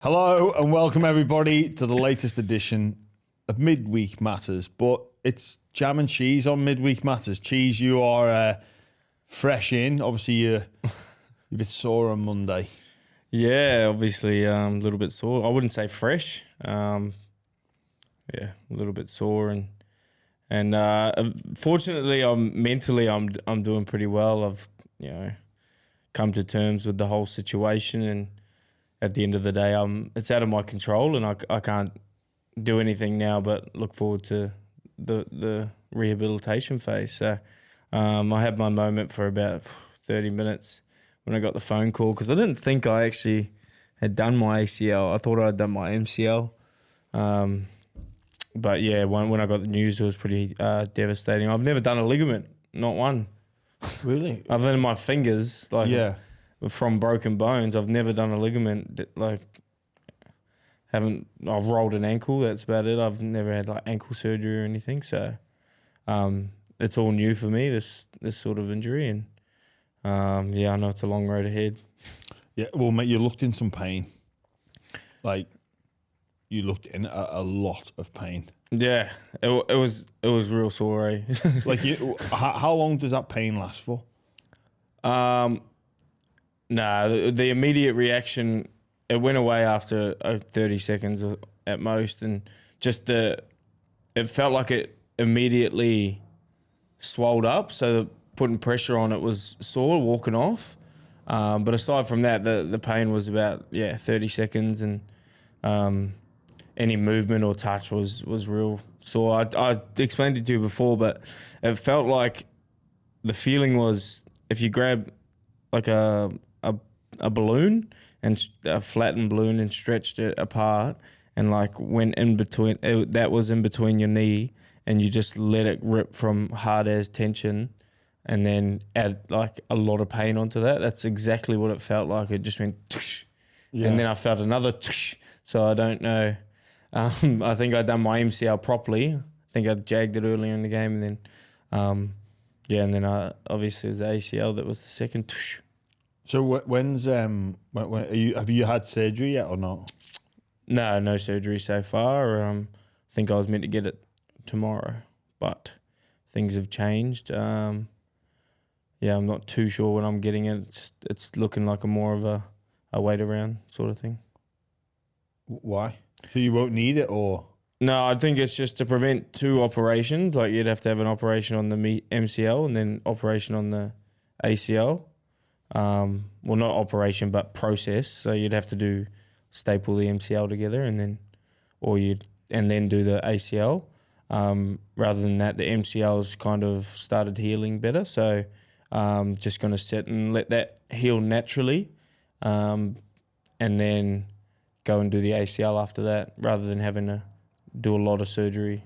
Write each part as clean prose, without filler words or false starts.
Hello and welcome everybody to the latest edition of Midweek Matters, but it's jam and cheese on Midweek Matters. Cheese, you are fresh in. Obviously, you're a bit sore on Monday. Yeah, obviously a little bit sore. I wouldn't say fresh. A little bit sore and fortunately, I'm doing pretty well. I've come to terms with the whole situation, and at the end of the day, it's out of my control, and I can't do anything now but look forward to the rehabilitation phase. So I had my moment for about 30 minutes when I got the phone call, because I didn't think I actually had done my ACL. I thought I'd done my MCL. But yeah, when I got the news, it was pretty devastating. I've never done a ligament, not one. Really? Other than my fingers, from broken bones, I've never done a ligament. I've rolled an ankle. That's about it. I've never had ankle surgery or anything. So, it's all new for me. This sort of injury, and I know it's a long road ahead. Yeah. Well, mate, you looked in some pain. You looked in a lot of pain. Yeah, it was real sore. Eh? How long does that pain last for? The immediate reaction, it went away after 30 seconds at most, and it felt like it immediately swelled up, so putting pressure on it was sore, walking off. But aside from that, the pain was about 30 seconds, and any movement or touch was real sore. I explained it to you before, but it felt like the feeling was if you grab a balloon, and a flattened balloon, and stretched it apart, and went in between, that was in between your knee, and you just let it rip from hard as tension, and then add a lot of pain onto that. That's exactly what it felt like. It just went tsh, and then I felt another tsh. So I don't know. I think I'd done my MCL properly. I think I jagged it earlier in the game, and then and then obviously it was the ACL that was the second tsh. So when have you had surgery yet or not? No surgery so far. I think I was meant to get it tomorrow, but things have changed. I'm not too sure when I'm getting it. It's looking like more of a wait around sort of thing. Why? So you won't need it, or? No, I think it's just to prevent two operations. You'd have to have an operation on the MCL and then operation on the ACL. Well, not operation, but process. So you'd have to staple the MCL together, and then do the ACL. Rather than that, the MCL's kind of started healing better. So, just going to sit and let that heal naturally, and then go and do the ACL after that, rather than having to do a lot of surgery.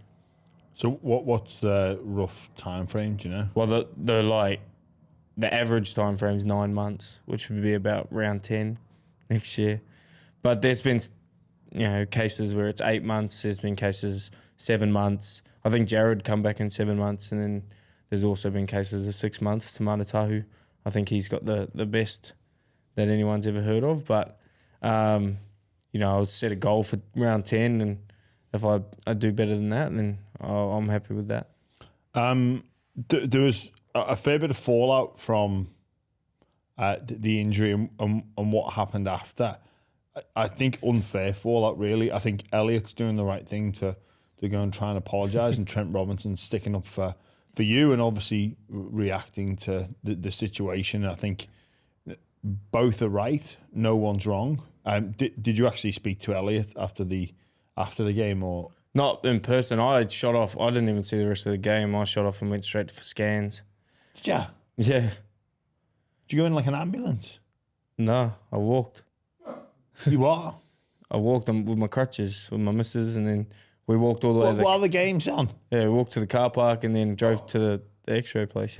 So what's the rough time frame? Do you know? Well, the average time frame is 9 months, which would be about round 10 next year. But there's been, cases where it's 8 months. There's been cases 7 months. I think Jared come back in 7 months, and then there's also been cases of 6 months to Manatahu. I think he's got the best that anyone's ever heard of. But, I'll set a goal for round 10, and if I do better than that, then I'm happy with that. There was a fair bit of fallout from the injury and what happened after. I think unfair fallout, really. I think Elliot's doing the right thing to go and try and apologise, and Trent Robinson's sticking up for you, and obviously reacting to the situation. I think both are right. No one's wrong. Did you actually speak to Elliot after the game, or? Not in person. I had shot off. I didn't even see the rest of the game. I shot off and went straight for scans. Did you? Yeah. Did you go in like an ambulance? No, I walked. You what? I walked with my crutches with my missus, and then we walked all the way. While the game's on? Yeah, we walked to the car park and then drove to the X-ray place.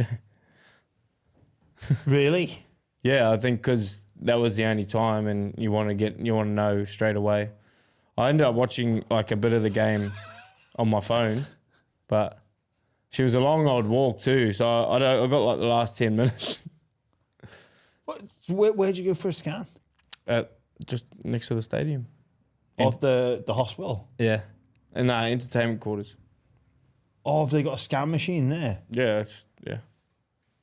Really? Yeah, I think because that was the only time, and you want to know straight away. I ended up watching a bit of the game on my phone, but she was a long old walk too, so I got the last 10 minutes. Where'd you go for a scan? Just next to the stadium. Of the hospital. Yeah. In the entertainment quarters. Oh, have they got a scan machine there? Yeah,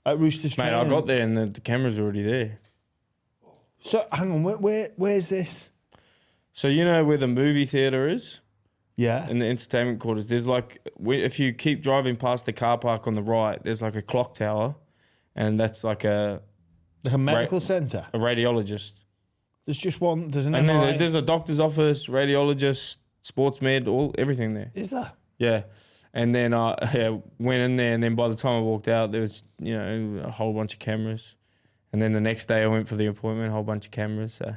At Roosters mate, training? I got there and the camera's already there. So, hang on, where's this? So you know where the movie theatre is? Yeah. In the entertainment quarters, there's like, if you keep driving past the car park on the right, there's like a clock tower, and that's like a medical centre? a radiologist. There's just one, there's an And MRI. then there's a doctor's office, radiologist, sports med, everything there. Is there? Yeah. And then I went in there, and then by the time I walked out, there was, a whole bunch of cameras. And then the next day I went for the appointment, a whole bunch of cameras. So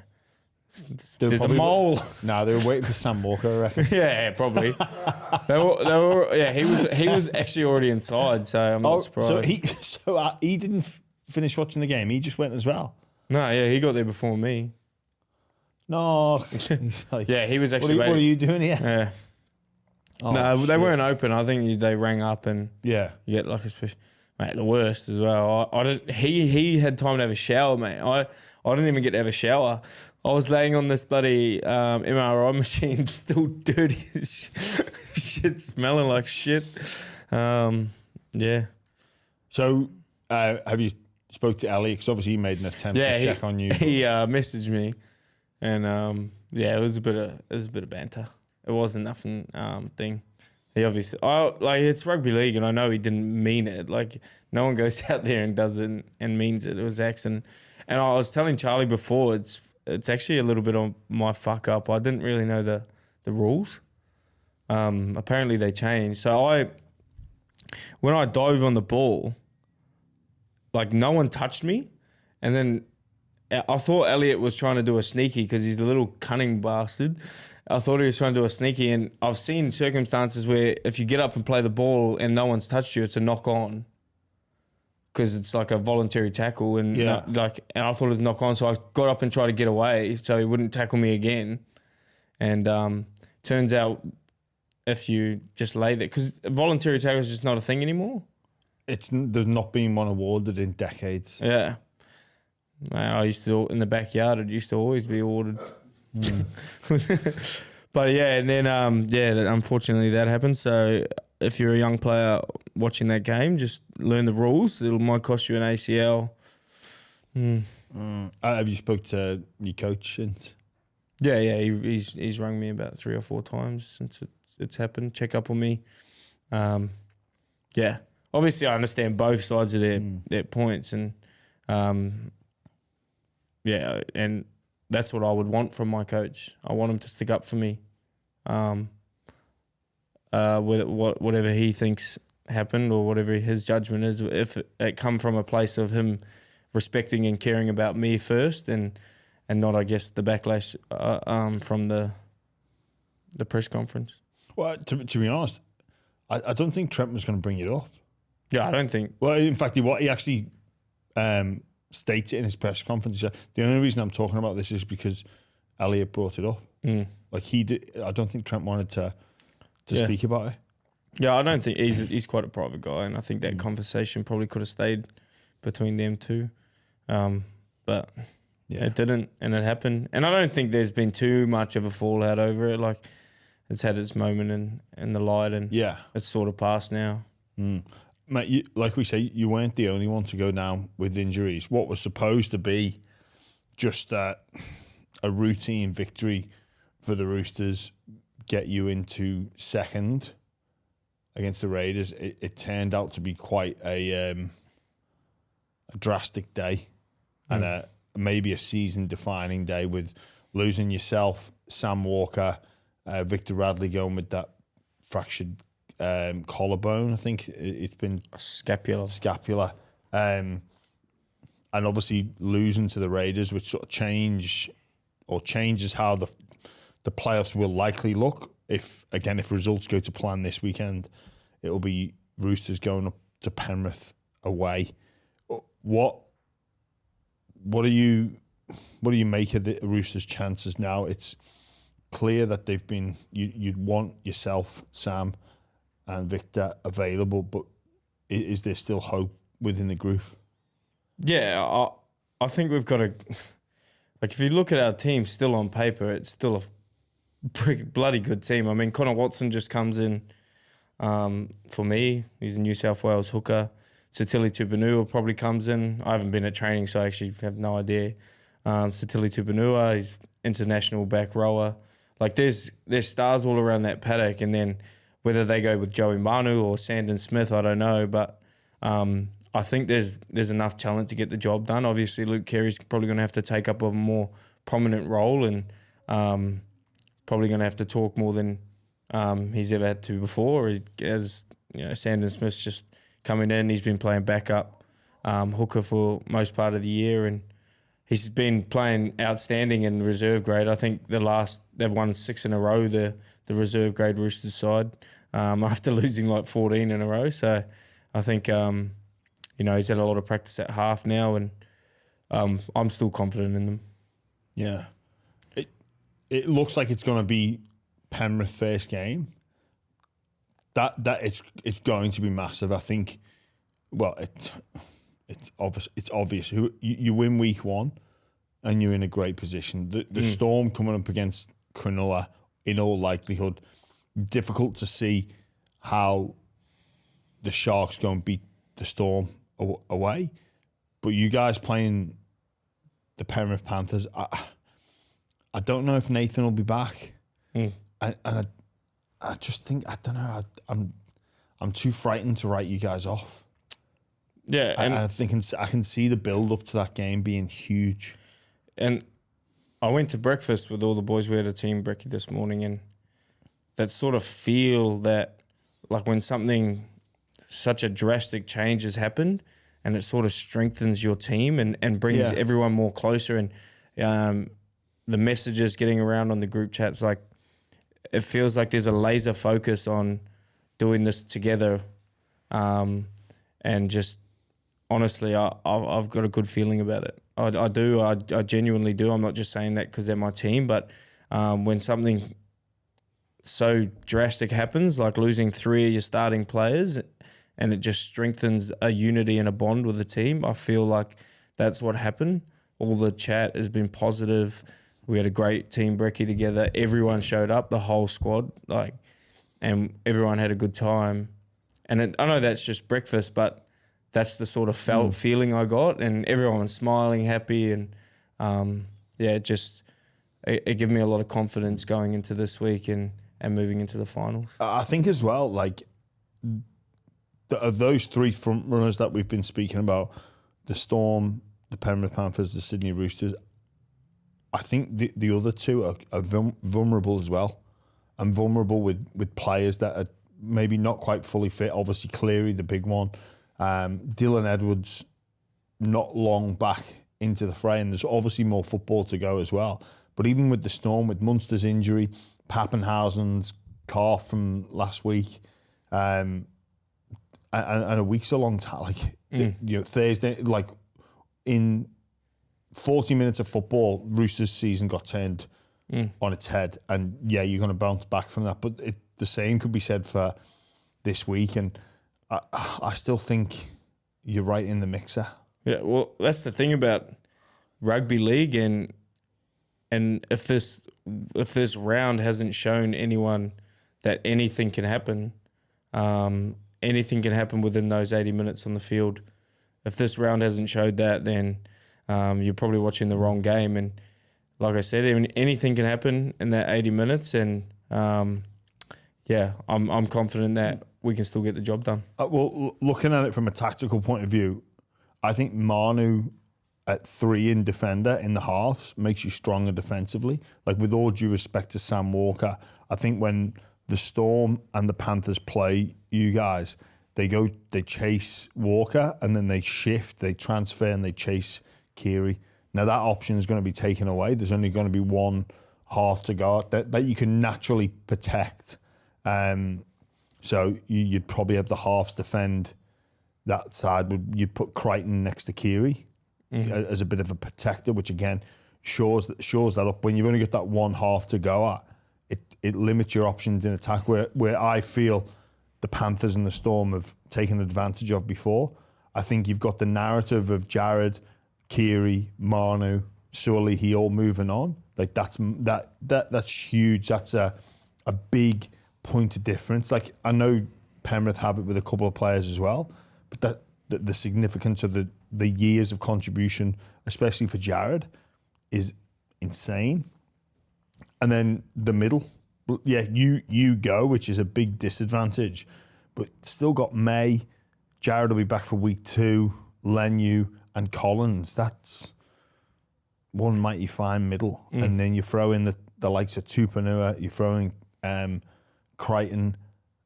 there's a mole. No, they were waiting for Sam Walker, I reckon. Yeah, probably. they were. Yeah, he was actually already inside, so I'm not surprised. So he didn't finish watching the game. He just went as well. No, yeah, he got there before me. No, he's like, Yeah, he was actually. What are you doing here? Yeah. Oh, No, shit. they weren't open. I think they rang up and Yeah. you get like a special. Mate, the worst as well. I didn't. He had time to have a shower, mate. I didn't even get to have a shower. I was laying on this bloody MRI machine, still dirty as shit, smelling like shit. Yeah. So, have you spoke to Elliot? Because obviously he made an attempt to check on you. He messaged me, and it was a bit of banter. It wasn't nothing thing. He obviously, it's rugby league, and I know he didn't mean it. Like, no one goes out there and does it and means it. It was accident. And I was telling Charlie before, it's actually a little bit on my fuck up. I didn't really know the rules. Apparently they changed. So when I dove on the ball, like, no one touched me, and then I thought Elliot was trying to do a sneaky because he's a little cunning bastard. I thought he was trying to do a sneaky, and I've seen circumstances where if you get up and play the ball and no one's touched you, it's a knock on because it's like a voluntary tackle, and and I thought it was knock on, so I got up and tried to get away so he wouldn't tackle me again. And turns out if you just lay there, because voluntary tackle is just not a thing anymore. There's not been one awarded in decades. Yeah. I used to, in the backyard, it used to always be awarded. But yeah, and then unfortunately that happened. So if you're a young player watching that game, just learn the rules. It might cost you an ACL. Have you spoke to your coach since? Yeah, he's rung me about 3 or 4 times since it's happened. Check up on me. Yeah, obviously I understand both sides of their points, and and that's what I would want from my coach. I want him to stick up for me. With whatever he thinks happened or whatever his judgment is, if it come from a place of him respecting and caring about me first, and not, I guess, the backlash from the press conference. Well, to be honest, I don't think Trent was going to bring it up. Yeah, I don't think. Well, in fact, he actually states it in his press conference. He said, the only reason I'm talking about this is because Elliot brought it up. Like, he did. I don't think Trent wanted to speak about it. Yeah, I don't think he's quite a private guy, and I think that conversation probably could have stayed between them two, but it didn't, and it happened. And I don't think there's been too much of a fallout over it. Like, it's had its moment in the light, and it's sort of past now. Mate, like we say, you weren't the only one to go down with injuries. What was supposed to be just a routine victory for the Roosters, get you into second against the Raiders, it turned out to be quite a drastic day and maybe a season-defining day, with losing yourself, Sam Walker, Victor Radley going with that fractured collarbone. I think it's been scapula, and obviously losing to the Raiders, which sort of changes how the playoffs will likely look. If results go to plan this weekend, it'll be Roosters going up to Penrith away. What do you make of the Roosters' chances now? It's clear that they've been. You'd want yourself, Sam, and Victor available, but is there still hope within the group? Yeah, I think we've got to. Like, if you look at our team still on paper, it's still a bloody good team. I mean, Connor Watson just comes in for me. He's a New South Wales hooker. Satili Tupanua probably comes in. I haven't been at training, so I actually have no idea. Satili Tupanua, he's international back rower. Like there's stars all around that paddock, and then whether they go with Joey Manu or Sandon Smith, I don't know, but I think there's enough talent to get the job done. Obviously, Luke Keary's probably going to have to take up a more prominent role, and probably going to have to talk more than he's ever had to before. As Sandon Smith's just coming in, he's been playing backup hooker for most part of the year, and he's been playing outstanding in reserve grade. I think they've won 6 in a row, the reserve grade Roosters side, after losing like 14 in a row. So I think he's had a lot of practice at half now, and I'm still confident in them. Yeah, it looks like it's going to be Penrith first game. That it's going to be massive. I think. Well, it's obvious. It's obvious. You win week 1, and you're in a great position. The Storm coming up against Cronulla, in all likelihood, difficult to see how the Sharks go and beat the Storm away. But you guys playing the Penrith Panthers, I don't know if Nathan will be back, and I just think, I don't know. I'm too frightened to write you guys off. Yeah, and I think I can see the build up to that game being huge. And I went to breakfast with all the boys. We had a team brekkie this morning, and that sort of feel that, like when such a drastic change has happened, and it sort of strengthens your team and brings everyone more closer. And the messages getting around on the group chats, like it feels like there's a laser focus on doing this together, and just. Honestly, I've got a good feeling about it. I do. I genuinely do. I'm not just saying that because they're my team, but when something so drastic happens, like losing 3 of your starting players, and it just strengthens a unity and a bond with the team, I feel like that's what happened. All the chat has been positive. We had a great team brekkie together. Everyone showed up, the whole squad, and everyone had a good time. And I know that's just breakfast, but that's the sort of feeling I got, and everyone's smiling, happy, and it gave me a lot of confidence going into this week and moving into the finals. I think as well, like of those 3 front runners that we've been speaking about, the Storm, the Penrith Panthers, the Sydney Roosters, I think the other 2 are vulnerable as well, and vulnerable with players that are maybe not quite fully fit. Obviously, Cleary, the big one. Dylan Edwards not long back into the fray, and there's obviously more football to go as well. But even with the Storm, with Munster's injury, Pappenhausen's calf from last week, and a week's a long time. Thursday, like in 40 minutes of football, Roosters' season got turned on its head, and you're going to bounce back from that. But the same could be said for this week, and I still think you're right in the mixer. Yeah, well, that's the thing about rugby league, and if this round hasn't shown anyone that anything can happen, anything can happen within those 80 minutes on the field. If this round hasn't showed that, then you're probably watching the wrong game. And like I said, anything can happen in that 80 minutes, and I'm confident that we can still get the job done. Well, looking at it from a tactical point of view, I think Manu at 3 in defender in the halves makes you stronger defensively. Like, with all due respect to Sam Walker, I think when the Storm and the Panthers play you guys, they chase Walker, and then they shift, they transfer, and they chase Keary. Now that option is going to be taken away. There's only going to be one half to go that you can naturally protect. So you'd probably have the halves defend that side. You'd put Crichton next to Keary as a bit of a protector, which again shores that up. When you've only got that one half to go at, it limits your options in attack. Where I feel the Panthers and the Storm have taken advantage of before. I think you've got the narrative of Jared, Keary, Manu, Sully, he all moving on. Like that's huge. That's a big point of difference. Like I know Penrith have it with a couple of players as well, but the significance of the years of contribution, especially for Jared, is insane. And then the middle, yeah, you go, which is a big disadvantage, but still got May. Jared will be back for week 2. Lenu and Collins. That's one mighty fine middle. And then you throw in the likes of Tupanua. You throw in Crichton.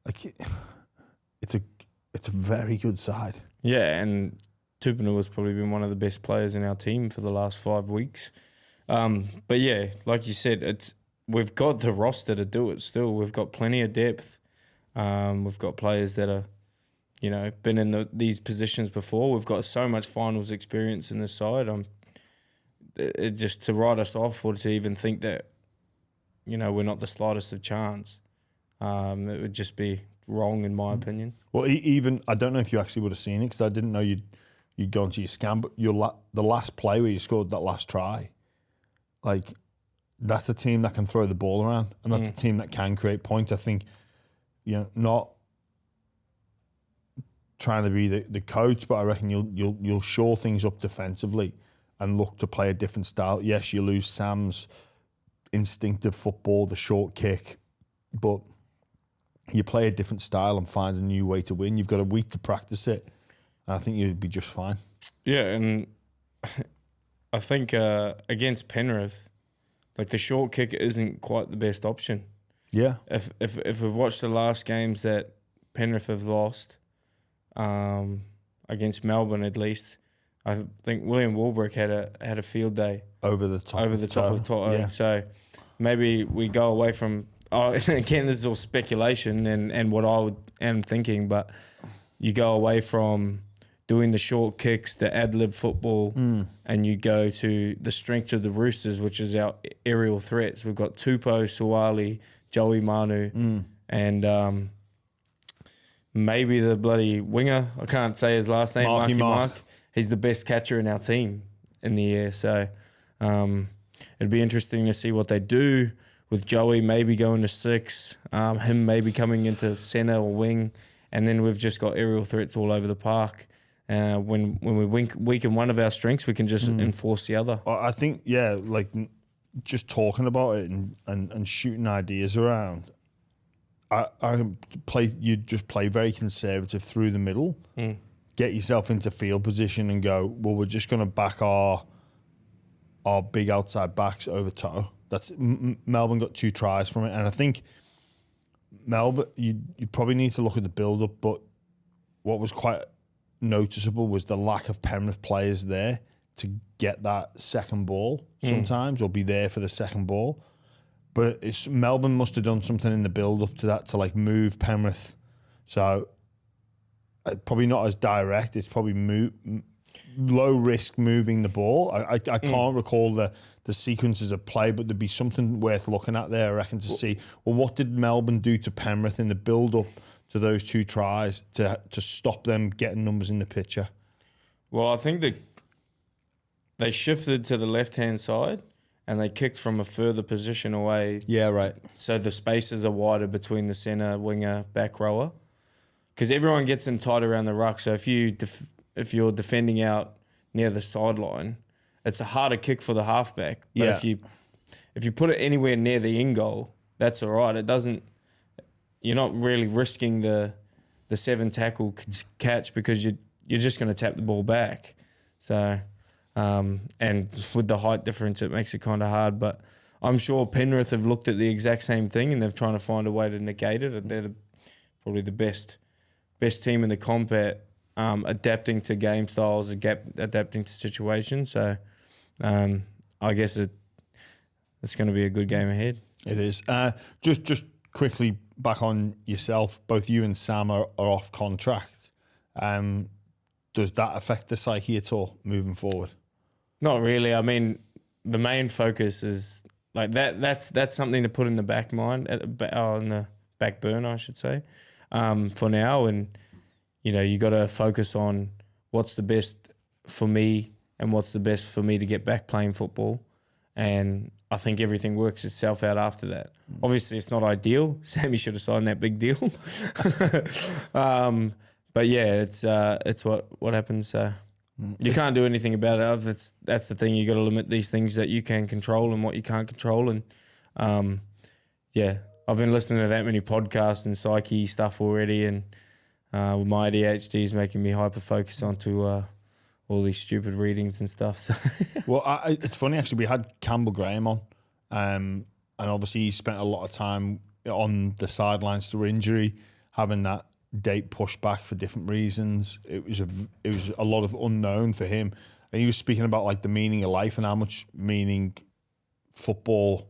Like it's a very good side. Yeah, and Tupanua has probably been one of the best players in our team for the last 5 weeks. But yeah, like you said, we've got the roster to do it still. We've got plenty of depth. We've got players that are, been in these positions before. We've got so much finals experience in this side. It just to write us off or to even think that, we're not the slightest of chance, it would just be wrong in my opinion. Well, even I don't know if you actually would have seen it because I didn't know you'd gone to your scan, but the last play where you scored that last try, like that's a team that can throw the ball around and that's a team that can create points. I think, not trying to be the coach, but I reckon you'll shore things up defensively and look to play a different style. Yes, you lose Sam's instinctive football, the short kick, but you play a different style and find a new way to win. You've got a week to practice it, and I think you'd be just fine. Yeah, and I think against Penrith, like the short kick isn't quite the best option. Yeah. If we've watched the last games that Penrith have lost, against Melbourne at least, I think William Warbrick had a field day over the top of Toto. Yeah. So maybe we go away from. Oh, again, this is all speculation and what I am thinking, but you go away from doing the short kicks, the ad-lib football, and you go to the strength of the Roosters, which is our aerial threats. We've got Tupou, Suwali, Joey Manu, and maybe the bloody winger. I can't say his last name, Marky Mark. He's the best catcher in our team in the air. So it'd be interesting to see what they do with Joey maybe going to 6, him maybe coming into centre or wing, and then we've just got aerial threats all over the park. When we weaken one of our strengths, we can just enforce the other. I think, like just talking about it and shooting ideas around, you just play very conservative through the middle, get yourself into field position and go, well, we're just going to back our big outside backs over Toto. That's Melbourne got 2 tries from it, and I think Melbourne, you probably need to look at the build-up, but what was quite noticeable was the lack of Penrith players there to get that second ball sometimes or be there for the second ball. But Melbourne must have done something in the build-up to that to like move Penrith. So probably not as direct. It's probably low risk moving the ball. I can't recall the sequences of play, but there'd be something worth looking at there, I reckon, to see, well, what did Melbourne do to Penrith in the build-up to those 2 tries to stop them getting numbers in the picture? Well, I think they shifted to the left-hand side and they kicked from a further position away. Yeah, right. So the spaces are wider between the centre, winger, back rower. Because everyone gets in tight around the ruck. So if you're defending out near the sideline, it's a harder kick for the halfback. But if you put it anywhere near the in goal, that's all right. It doesn't. You're not really risking the 7 tackle catch because you're just going to tap the ball back. So and with the height difference, it makes it kind of hard. But I'm sure Penrith have looked at the exact same thing and they're trying to find a way to negate it. They're probably the best team in the comp at adapting to game styles, adapting to situations. So I guess it's going to be a good game ahead. It is. Just quickly back on yourself, both you and Sam are off contract. Does that affect the psyche at all moving forward? Not really. I mean, the main focus is like that's something to put in the back mind, on the back burner, I should say, for now. And you got to focus on what's the best for me and what's the best for me to get back playing football. And I think everything works itself out after that. Obviously, it's not ideal. Sammy should have signed that big deal. But yeah, it's what happens. You can't do anything about it. That's the thing. You got to limit these things that you can control and what you can't control. And yeah, I've been listening to that many podcasts and psyche stuff already, and with my ADHD is making me hyper focus onto all these stupid readings and stuff. So well, it's funny actually. We had Campbell Graham on, and obviously he spent a lot of time on the sidelines through injury, having that date pushed back for different reasons. It was a lot of unknown for him, and he was speaking about like the meaning of life and how much football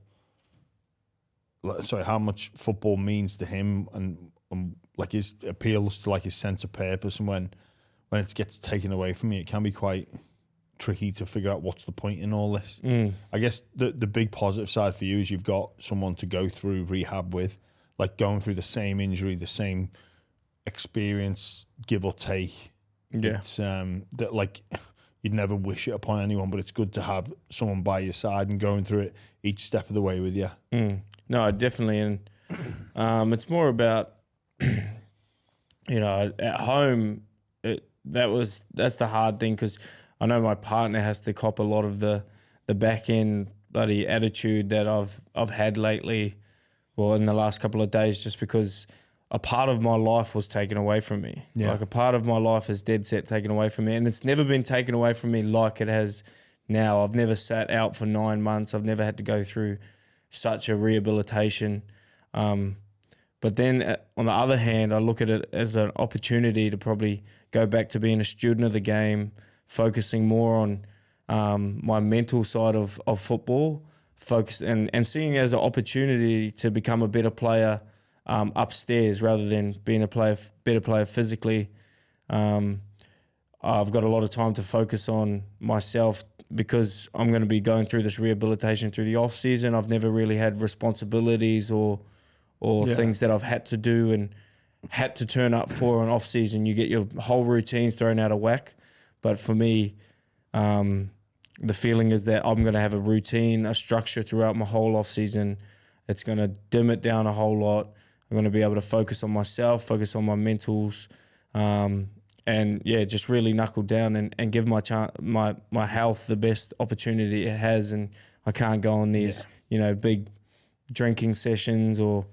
means to him, and like his appeals to like his sense of purpose. And when it gets taken away from you, it can be quite tricky to figure out what's the point in all this. I guess the big positive side for you is you've got someone to go through rehab with, like going through the same injury, the same experience, give or take. Yeah, it's that like you'd never wish it upon anyone, but it's good to have someone by your side and going through it each step of the way with you. No, definitely, and it's more about at home. That's the hard thing, because I know my partner has to cop a lot of the back end bloody attitude that I've had lately, well, in the last couple of days, just because a part of my life was taken away from me. Yeah. Like a part of my life is dead set taken away from me, and it's never been taken away from me like it has now. I've never sat out for 9 months. I've never had to go through such a rehabilitation. But then on the other hand, I look at it as an opportunity to probably go back to being a student of the game, focusing more on my mental side of football, and seeing it as an opportunity to become a better player upstairs rather than being a better player physically. I've got a lot of time to focus on myself because I'm going to be going through this rehabilitation through the off season. I've never really had responsibilities or things that I've had to do and had to turn up for an off season. You get your whole routine thrown out of whack. But for me, the feeling is that I'm going to have a routine, a structure throughout my whole off season. It's going to dim it down a whole lot. I'm going to be able to focus on myself, focus on my mentals, and yeah, just really knuckle down and give my health the best opportunity it has. And I can't go on these big drinking sessions or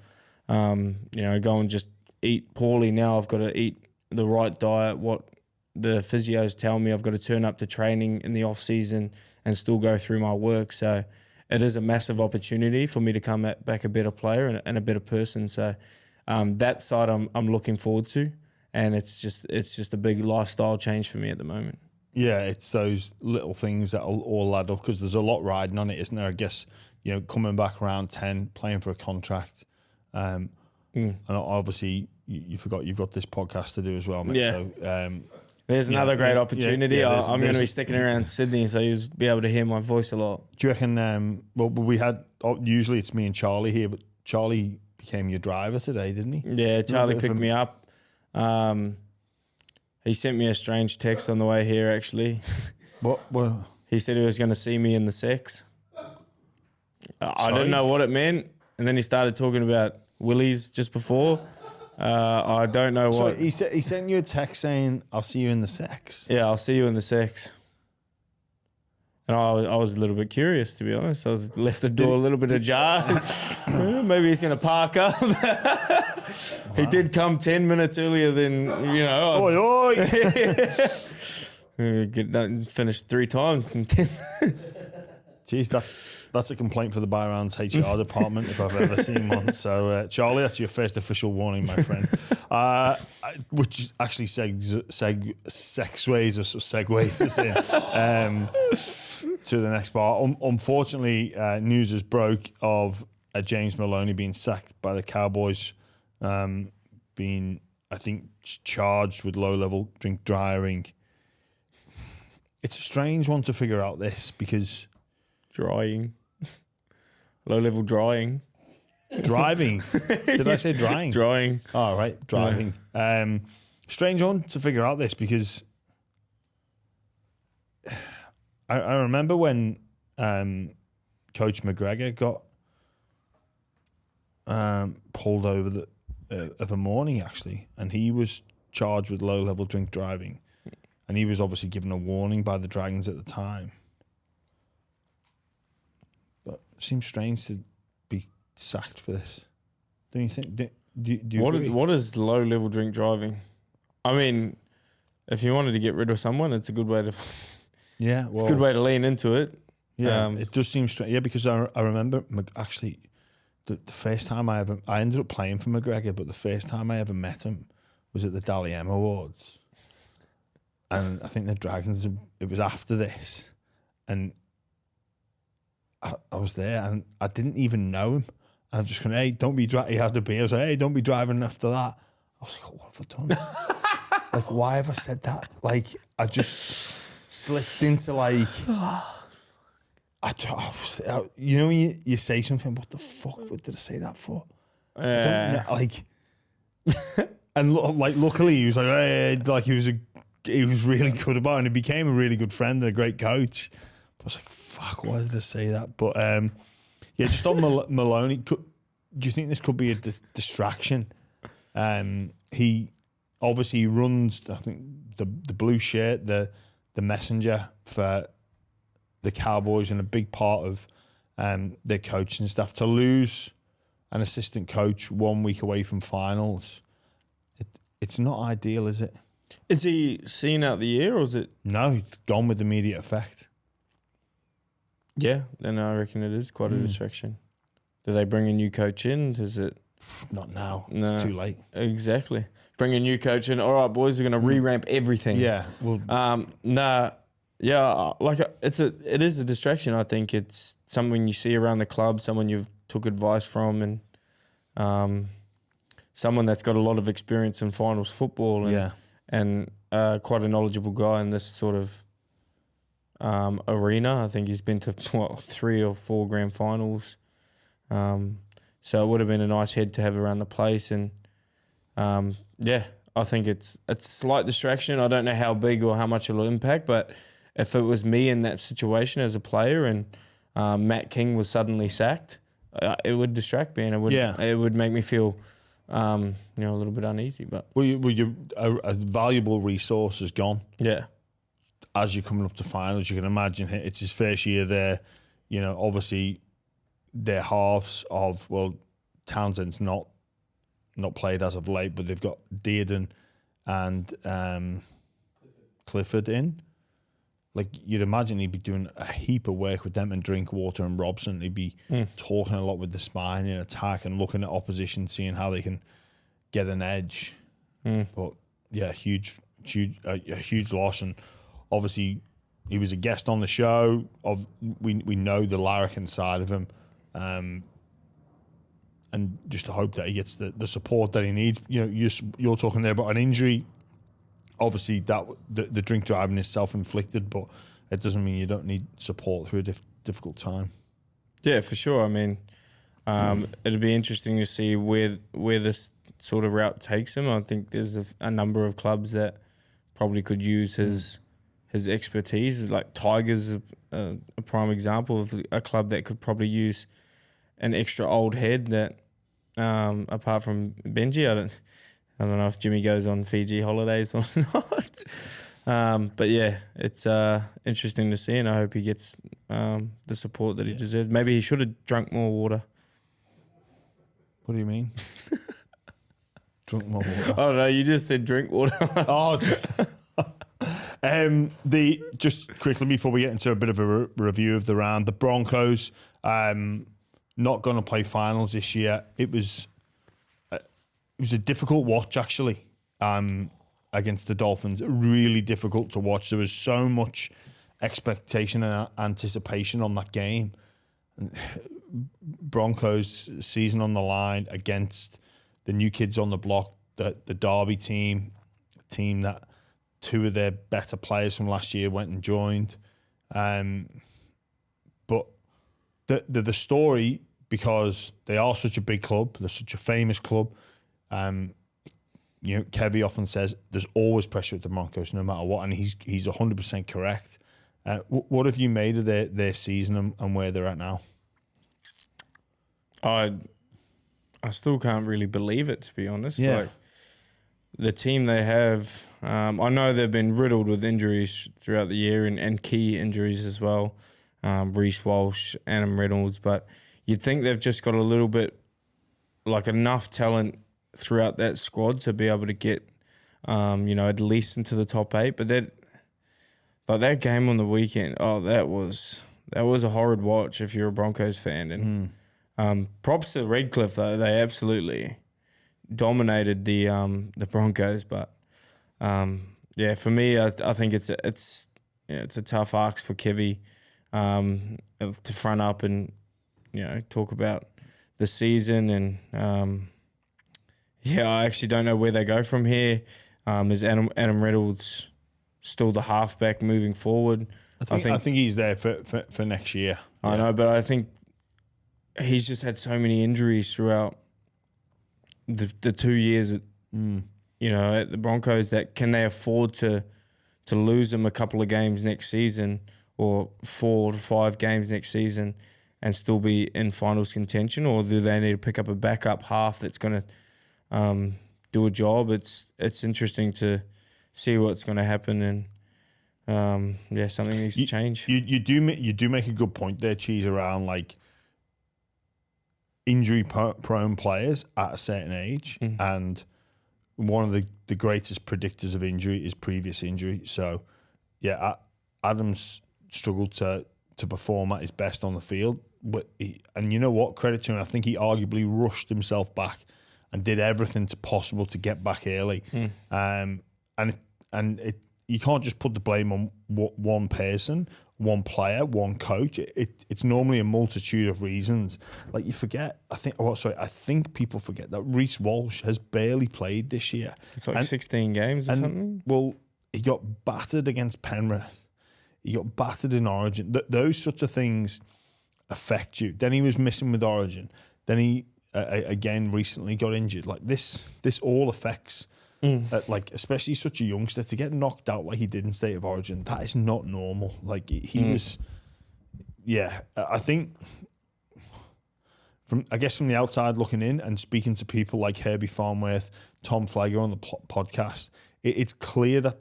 go and just eat poorly. Now I've got to eat the right diet, what the physios tell me. I've got to turn up to training in the off season and still go through my work. So it is a massive opportunity for me to come back a better player and a better person. So that side I'm looking forward to, and it's just a big lifestyle change for me at the moment. Yeah, it's those little things that all add up, because there's a lot riding on it, isn't there? I guess, coming back around 10, playing for a contract, and obviously you forgot you've got this podcast to do as well, mate. Yeah. So, there's another great opportunity. I'm going to be sticking around Sydney, so you'll be able to hear my voice a lot. Do you reckon, we had, usually it's me and Charlie here, but Charlie became your driver today, didn't he? Yeah, Charlie picked me up. He sent me a strange text on the way here, actually. What? He said he was going to see me in the sex. I didn't know what it meant, and then he started talking about willies just before. I don't know so what. He sent you a text saying, "I'll see you in the sex." Yeah, I'll see you in the sex. And I was a little bit curious, to be honest. I was left the door a little bit ajar. Maybe he's going to park up. He did come 10 minutes earlier than, Oi! Get done, finished 3 times in 10. Jeez, that's a complaint for the Byron's HR department if I've ever seen one. So, Charlie, that's your first official warning, my friend. Which actually segues us in to the next part. Unfortunately, news has broke of James Maloney being sacked by the Cowboys, being, I think, charged with low-level drink driving. It's a strange one to figure out this, because... Drying. Low-level drying. Driving. Did I say drying? Drying. Oh, right. Driving. Yeah. Strange one to figure out this, because I remember when Coach McGregor got pulled over of a morning, actually, and he was charged with low-level drink driving, and he was obviously given a warning by the Dragons at the time. But it seems strange to be sacked for this. Don't you think? Do you agree? What is low-level drink driving? I mean, if you wanted to get rid of someone, it's a good way to. Yeah, it's a good way to lean into it. Yeah, it does seem strange. Yeah, because I remember actually the first time I ended up playing for McGregor, but the first time I ever met him was at the Dally M Awards, and I think the Dragons. It was after this, and I was there, and I didn't even know him. And I'm just going, hey, don't be driving. He had to be. I was like, hey, don't be driving after that. I was like, oh, what have I done? Like, why have I said that? Like, I just slipped into like. You know when you say something, what the fuck did I say that for? I don't know, like, and luckily he was like, hey, like he was really good about it, and he became a really good friend and a great coach. But I was like, fuck, why did I say that? But yeah, just on Maloney, do you think this could be a distraction? He obviously runs, I think, the blue shirt, the messenger for the Cowboys, and a big part of their coaching staff. To lose an assistant coach 1 week away from finals, it's not ideal, is it? Is he seeing out the year, or is it? No, it's gone with immediate effect. Yeah, then I reckon it is quite a distraction. Do they bring a new coach in? Does it? Not now. No. It's too late. Exactly. Bring a new coach in. All right, boys, we're going to re-ramp everything. Yeah. Well. Yeah, like it is a distraction. I think it's someone you see around the club, someone you've took advice from, and someone that's got a lot of experience in finals football, and quite a knowledgeable guy in this sort of arena. I think he's been to 3 or 4 grand finals, so it would have been a nice head to have around the place, and I think it's a slight distraction. I don't know how big or how much it'll impact, but if it was me in that situation as a player and Matt King was suddenly sacked, it would distract me, and it would make me feel a little bit uneasy. But a valuable resource is gone. Yeah. As you're coming up to finals, you can imagine it's his first year there. You know, obviously, their halves of, Townsend's not played as of late, but they've got Dearden and Clifford in. Like, you'd imagine he'd be doing a heap of work with them, and Drinkwater and Robson. He'd be talking a lot with the spine in attack and looking at opposition, seeing how they can get an edge. But yeah, huge loss. And obviously, he was a guest on the show. We know the larrikin side of him, and just to hope that he gets the support that he needs. You know, you're talking there about an injury. Obviously, that the drink driving is self-inflicted, but it doesn't mean you don't need support through a difficult time. Yeah, for sure. I mean, it'd be interesting to see where this sort of route takes him. I think there's a number of clubs that probably could use his expertise. Like Tigers, a prime example of a club that could probably use an extra old head that, apart from Benji, I don't know if Jimmy goes on Fiji holidays or not. But yeah, it's interesting to see, and I hope he gets the support that he deserves. Maybe he should have drunk more water. What do you mean? Drunk more water? I don't know. You just said drink water. Just quickly before we get into a bit of a review of the round, the Broncos not going to play finals this year. It was a difficult watch, actually, against the Dolphins. Really difficult to watch. There was so much expectation and anticipation on that game. Broncos season on the line against the new kids on the block, the Derby team that 2 of their better players from last year went and joined. But the story, because they are such a big club, they're such a famous club. Kevy often says there's always pressure at the Broncos, no matter what, and he's 100% correct. What have you made of their season and where they're at now? I still can't really believe it, to be honest. Yeah. Like, the team they have, I know they've been riddled with injuries throughout the year and key injuries as well. Reece Walsh, Adam Reynolds, but you'd think they've just got a little bit, like enough talent throughout that squad to be able to get, at least into the top 8. But that game on the weekend, that was a horrid watch if you're a Broncos fan. And props to Redcliffe though; they absolutely dominated the Broncos. But for me, I think it's a tough ask for Kevy to front up and talk about the season. And I actually don't know where they go from here. Is Adam Reynolds still the halfback moving forward? I think he's there for next year. I know, but I think he's just had so many injuries throughout the 2 years at the Broncos that can they afford to lose him a couple of games next season or 4 to 5 games next season and still be in finals contention, or do they need to pick up a backup half that's going to do a job? It's interesting to see what's going to happen, and something needs to change. You do make a good point there, Cheese, around like injury prone players at a certain age, and one of the greatest predictors of injury is previous injury. So Adams struggled to perform at his best on the field, but and you know what, credit to him, I think he arguably rushed himself back and did everything possible to get back early. You can't just put the blame on one person, one player, one coach. It's normally a multitude of reasons. Like you forget, I think people forget that Reece Walsh has barely played this year. It's like 16 games or something. Well, he got battered against Penrith. He got battered in Origin. Those sorts of things affect you. Then he was missing with Origin. Then he again recently got injured. Like this all affects. Like especially such a youngster to get knocked out like he did in State of Origin, that is not normal. Like he was, I think from the outside looking in and speaking to people like Herbie Farnworth, Tom Flagger on the podcast, it's clear that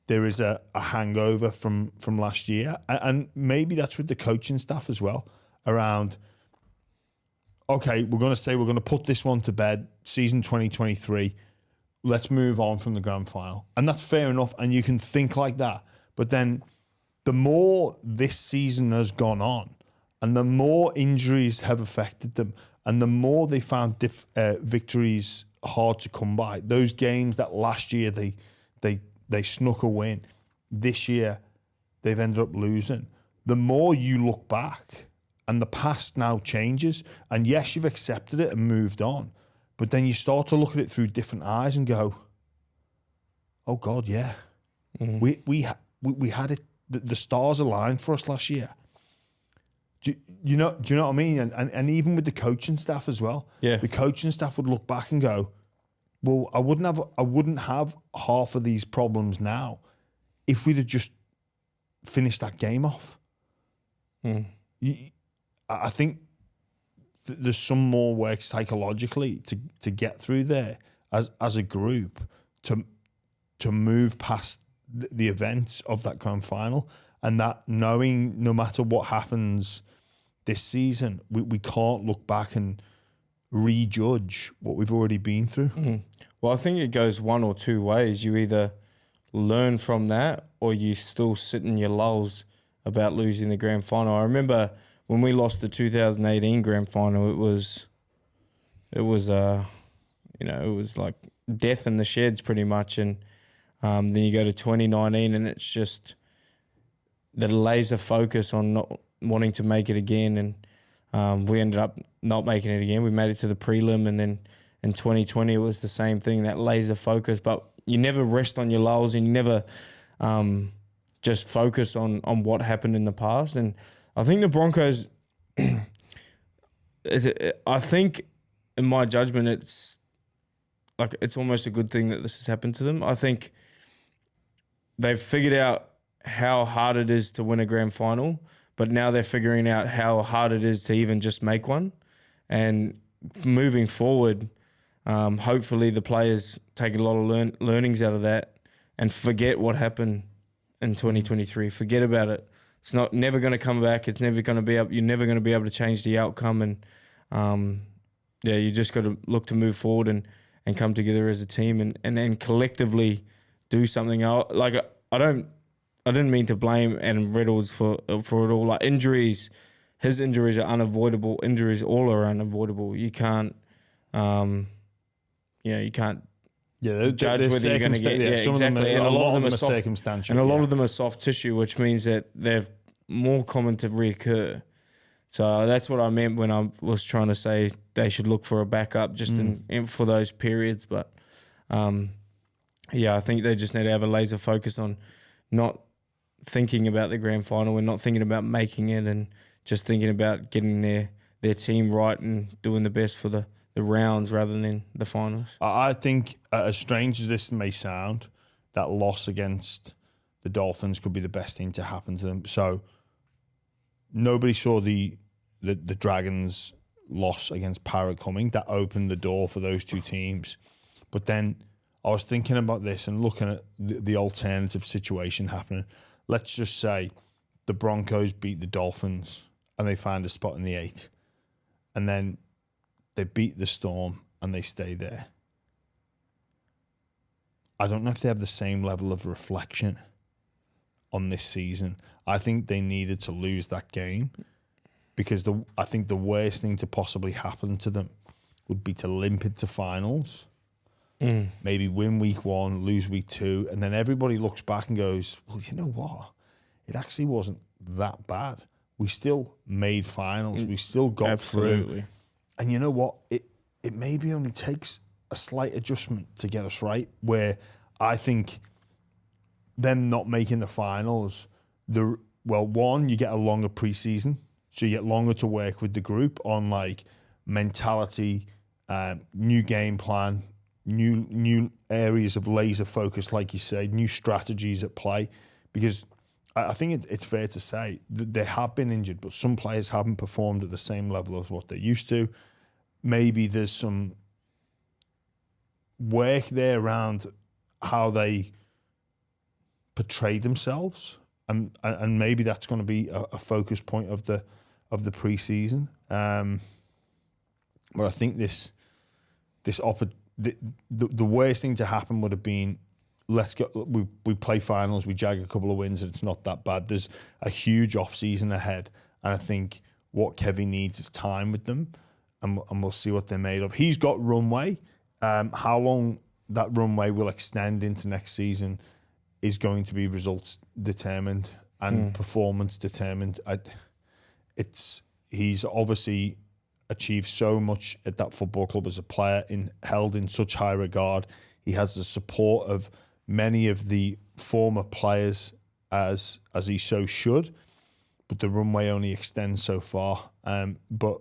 there is a hangover from last year, and maybe that's with the coaching staff as well. Around, okay, we're going to put this one to bed. Season 2023. Let's move on from the grand final. And that's fair enough, and you can think like that. But then the more this season has gone on and the more injuries have affected them and the more they found victories hard to come by, those games that last year they snuck a win, this year they've ended up losing. The more you look back and the past now changes, and yes, you've accepted it and moved on, but then you start to look at it through different eyes and go, "Oh God, yeah, we had it. The stars aligned for us last year." Do you know what I mean? And even with the coaching staff as well. Yeah, the coaching staff would look back and go, "Well, I wouldn't have half of these problems now if we'd have just finished that game off." I think there's some more work psychologically to get through there as a group to move past the events of that grand final, and that knowing no matter what happens this season, we can't look back and rejudge what we've already been through. Well, I think it goes one or two ways. You either learn from that or you still sit in your lulls about losing the grand final. I remember when we lost the 2018 grand final, it was like death in the sheds pretty much. And then you go to 2019 and it's just the laser focus on not wanting to make it again. And we ended up not making it again. We made it to the prelim, and then in 2020 it was the same thing, that laser focus. But you never rest on your laurels, and you never just focus on what happened in the past. And I think the Broncos, I think in my judgment, it's almost a good thing that this has happened to them. I think they've figured out how hard it is to win a grand final, but now they're figuring out how hard it is to even just make one. And moving forward, hopefully the players take a lot of learnings out of that and forget what happened in 2023. Forget about it. It's never going to come back. It's never going to be up. You're never going to be able to change the outcome. And you just got to look to move forward and come together as a team and then collectively do something. I didn't mean to blame Adam Reynolds for it all. Like injuries, his injuries are unavoidable. Injuries all are unavoidable. You can't, you can't. Yeah, judge whether you're going to get. Yeah, exactly. And a lot of them are soft, circumstantial. And a lot of them are soft tissue, which means that they're more common to reoccur. So that's what I meant when I was trying to say they should look for a backup just for those periods. But I think they just need to have a laser focus on not thinking about the grand final and not thinking about making it, and just thinking about getting their team right and doing the best for the rounds rather than the finals. I think, as strange as this may sound, that loss against the Dolphins could be the best thing to happen to them. So nobody saw the Dragons' loss against Parrot coming. That opened the door for those two teams. But then I was thinking about this and looking at the alternative situation happening. Let's just say the Broncos beat the Dolphins and they find a spot in the 8. And then they beat the Storm and they stay there. I don't know if they have the same level of reflection on this season. I think they needed to lose that game because I think the worst thing to possibly happen to them would be to limp into finals, maybe win week 1, lose week 2, and then everybody looks back and goes, well, you know what? It actually wasn't that bad. We still made finals. We still got through. And you know what? It maybe only takes a slight adjustment to get us right, where I think them not making the finals, one, you get a longer preseason, so you get longer to work with the group on like mentality, new game plan, new areas of laser focus, like you said, new strategies at play. Because I think it's fair to say that they have been injured, but some players haven't performed at the same level of what they used to. Maybe there's some work there around how they portray themselves, and maybe that's going to be a focus point of the preseason. But I think the worst thing to happen would have been, let's go. We play finals, we jag a couple of wins, and it's not that bad. There's a huge off season ahead, and I think what Kevin needs is time with them, and we'll see what they're made of. He's got runway. How long that runway will extend into next season is going to be results determined and performance determined. He's obviously achieved so much at that football club as a player, held in such high regard. He has the support of many of the former players, as he so should, but the runway only extends so far. But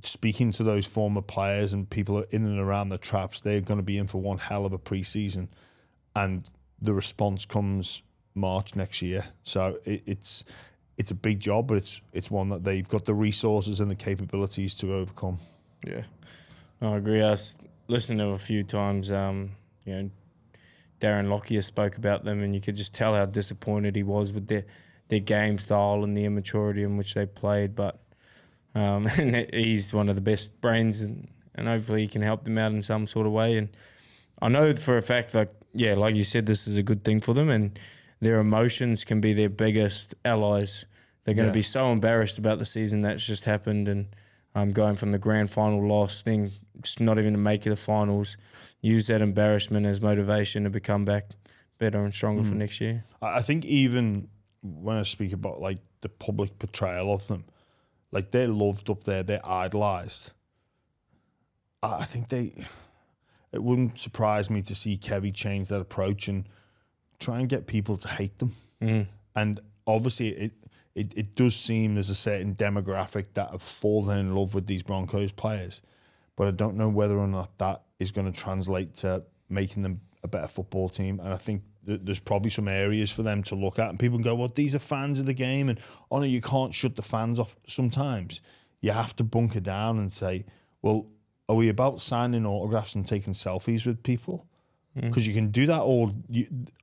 speaking to those former players and people in and around the traps, they're going to be in for one hell of a preseason, and the response comes March next year. So it's a big job, but it's one that they've got the resources and the capabilities to overcome. Yeah, I agree. I listened to them a few times. Darren Lockyer spoke about them, and you could just tell how disappointed he was with their game style and the immaturity in which they played. But and he's one of the best brains, and hopefully he can help them out in some sort of way. And I know for a fact, like you said, this is a good thing for them, and their emotions can be their biggest allies. They're going to be so embarrassed about the season that's just happened, and going from the grand final loss thing, just not even to make the finals, use that embarrassment as motivation to become back better and stronger for next year. I think even when I speak about like the public portrayal of them, like they're loved up there, they're idolised. I think it wouldn't surprise me to see Kevy change that approach and try and get people to hate them. And obviously it does seem there's a certain demographic that have fallen in love with these Broncos players, but I don't know whether or not that is going to translate to making them a better football team. And I think that there's probably some areas for them to look at, and people can go, well, these are fans of the game, and no, you can't shut the fans off sometimes. you have to bunker down and say, well, are we about signing autographs and taking selfies with people? Because you can do that all.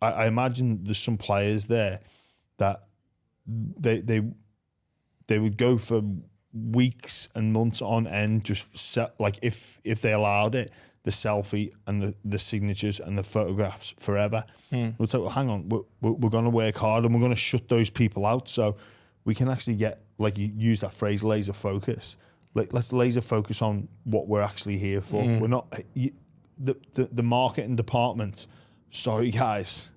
I imagine there's some players there that they would go for weeks and months on end, just like if they allowed it, the selfie and the signatures and the photographs forever. We'll say, well, hang on, we're going to work hard and we're going to shut those people out so we can actually get, like you use that phrase, laser focus. Like, let's laser focus on what we're actually here for. We're not the marketing department. Sorry, guys.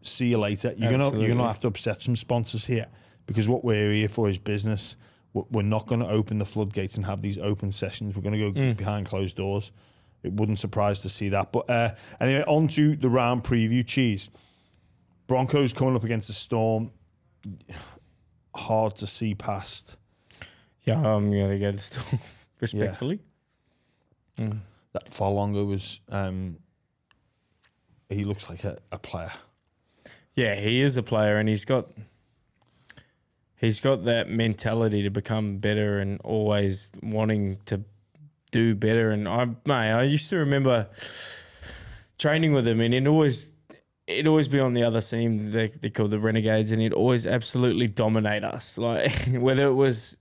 See you later. You're gonna have to upset some sponsors here, because what we're here for is business. We're not going to open the floodgates and have these open sessions. We're going to go behind closed doors. It wouldn't surprise to see that. But anyway, on to the round preview. Cheese. Broncos coming up against the Storm. Hard to see past. Yeah, I'm going to go to the Storm, respectfully. Yeah. That Farlongo was... he looks like a player. Yeah, he is a player, and he's got that mentality to become better and always wanting to do better. And I used to remember training with him, and it'd always be on the other team. They called the Renegades, and he'd always absolutely dominate us. Like whether it was,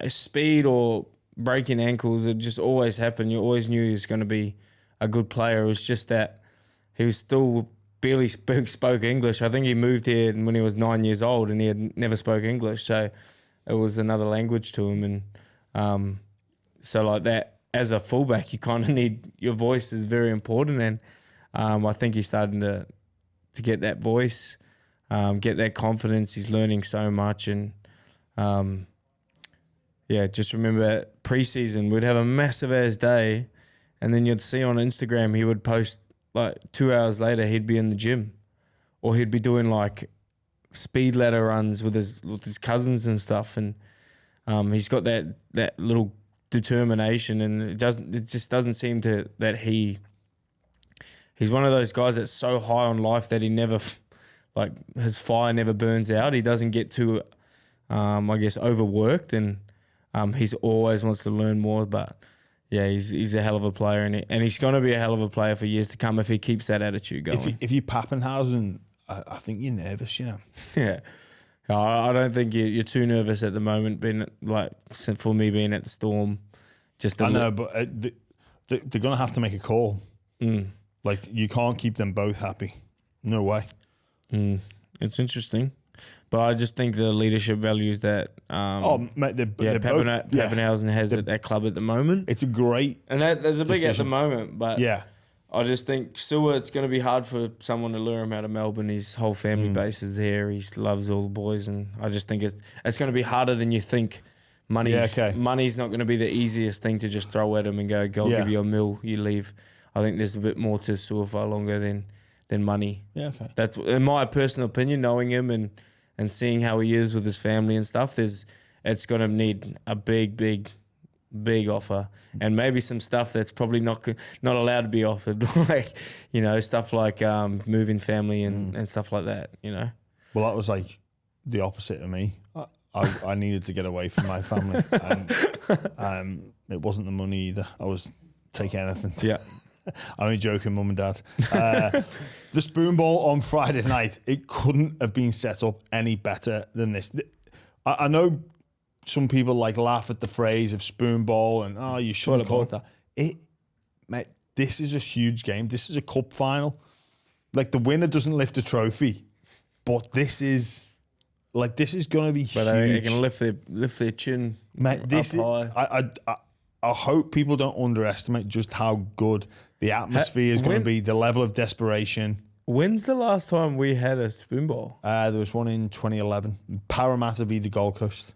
speed or breaking ankles, it just always happened. You always knew he was going to be a good player. It was just that he was still barely spoke English. I think he moved here when he was 9 years old, and he had never spoke English, so it was another language to him. And so like that, as a fullback, you kind of need, your voice is very important, and I think he's starting to get that voice, get that confidence. He's learning so much, and just remember preseason we'd have a massive ass day, and then you'd see on Instagram he would post like 2 hours later he'd be in the gym, or he'd be doing like speed ladder runs with his cousins and stuff, and he's got that little determination, and it just doesn't seem to that he's one of those guys that's so high on life that he never, like, his fire never burns out. He doesn't get too overworked, and he's always wants to learn more. But yeah, he's a hell of a player, and he's going to be a hell of a player for years to come if he keeps that attitude going. If you're Pappenhausen, I think you're nervous, Yeah. I don't think you're too nervous at the moment, for me being at the Storm. I know, but they're going to have to make a call. Like, you can't keep them both happy. No way. It's interesting. But I just think the leadership values that Pappenhausen has at that club at the moment. It's a great and there's a big decision at the moment, but yeah, I just think Sewer, it's going to be hard for someone to lure him out of Melbourne. His whole family base is there. He loves all the boys, and I just think it's going to be harder than you think. Money's not going to be the easiest thing to just throw at him and go, I'll give you $1 million, you leave. I think there's a bit more to Sewer Farlongo than money. Yeah, okay. That's in my personal opinion, knowing him and seeing how he is with his family and stuff. It's going to need a big offer, and maybe some stuff that's probably not allowed to be offered, like stuff like moving family and stuff like that. Well, that was like the opposite of me. I needed to get away from my family, and it wasn't the money either. I was taking anything. Yeah. I'm only joking, Mum and Dad. The spoon ball on Friday night, it couldn't have been set up any better than this. I know some people laugh at the phrase of spoon ball and you shouldn't call it that. Mate, this is a huge game. This is a cup final. Like, the winner doesn't lift a trophy, but this is going to be huge. But they're going to lift their chin, mate. This is high. I hope people don't underestimate just how good the atmosphere is going to be, the level of desperation. When's the last time we had a spoon ball? There was one in 2011. Parramatta v the Gold Coast.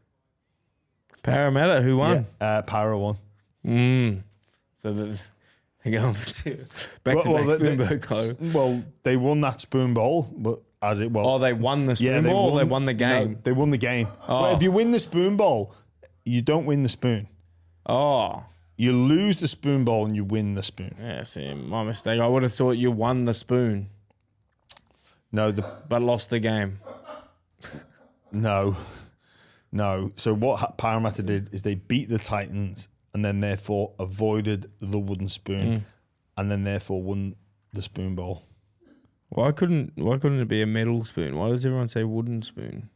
Parramatta, who won? Yeah, Para won. So they're going for back-to-back spoon ball title. Well, they won that spoon bowl, but as it was. Oh, they won the spoon bowl, or they won the game? No, they won the game. Oh. But if you win the spoon bowl, you don't win the spoon. Oh. You lose the spoon bowl and you win the spoon. Yeah, see, my mistake. I would have thought you won the spoon. No, but lost the game. No. No. So what Parramatta did is they beat the Titans and then therefore avoided the wooden spoon and then therefore won the spoon bowl. Why couldn't it be a metal spoon? Why does everyone say wooden spoon?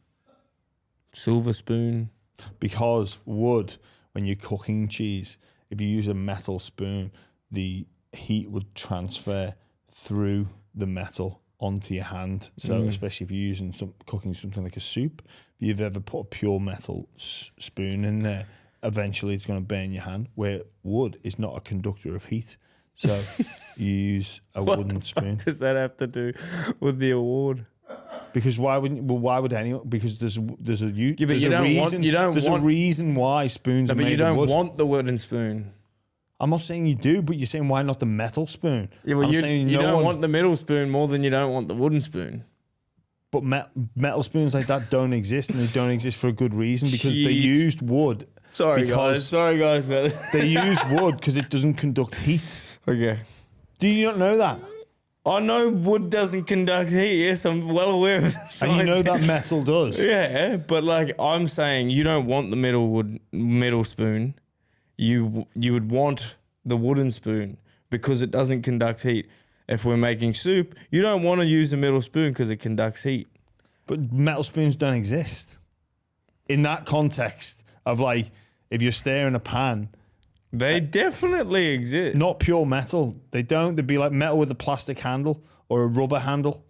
Silver spoon. Because wood, when you're cooking cheese, if you use a metal spoon, the heat would transfer through the metal onto your hand. So especially if you're using cooking something like a soup, if you've ever put a pure metal spoon in there, eventually it's going to burn your hand. Where wood is not a conductor of heat, so you use a wooden spoon. What does that have to do with the award? Because why would anyone? Because there's a reason why spoons are but made you don't of wood. want the wooden spoon. I'm not saying you do, but you're saying why not the metal spoon? Yeah, well, I'm you saying don't want the metal spoon more than you don't want the wooden spoon. But metal spoons like that don't exist, and they don't exist for a good reason because they used wood. Sorry guys, but they used wood because it doesn't conduct heat. Okay. Do you not know that? I know wood doesn't conduct heat. Yes, I'm well aware of the science. And you know that metal does. Yeah, but like I'm saying, you don't want the metal spoon. You would want the wooden spoon because it doesn't conduct heat. If we're making soup, you don't want to use a metal spoon because it conducts heat. But metal spoons don't exist. In that context of like, if you're stirring a pan. They definitely exist. Not pure metal. They don't. They'd be like metal with a plastic handle or a rubber handle.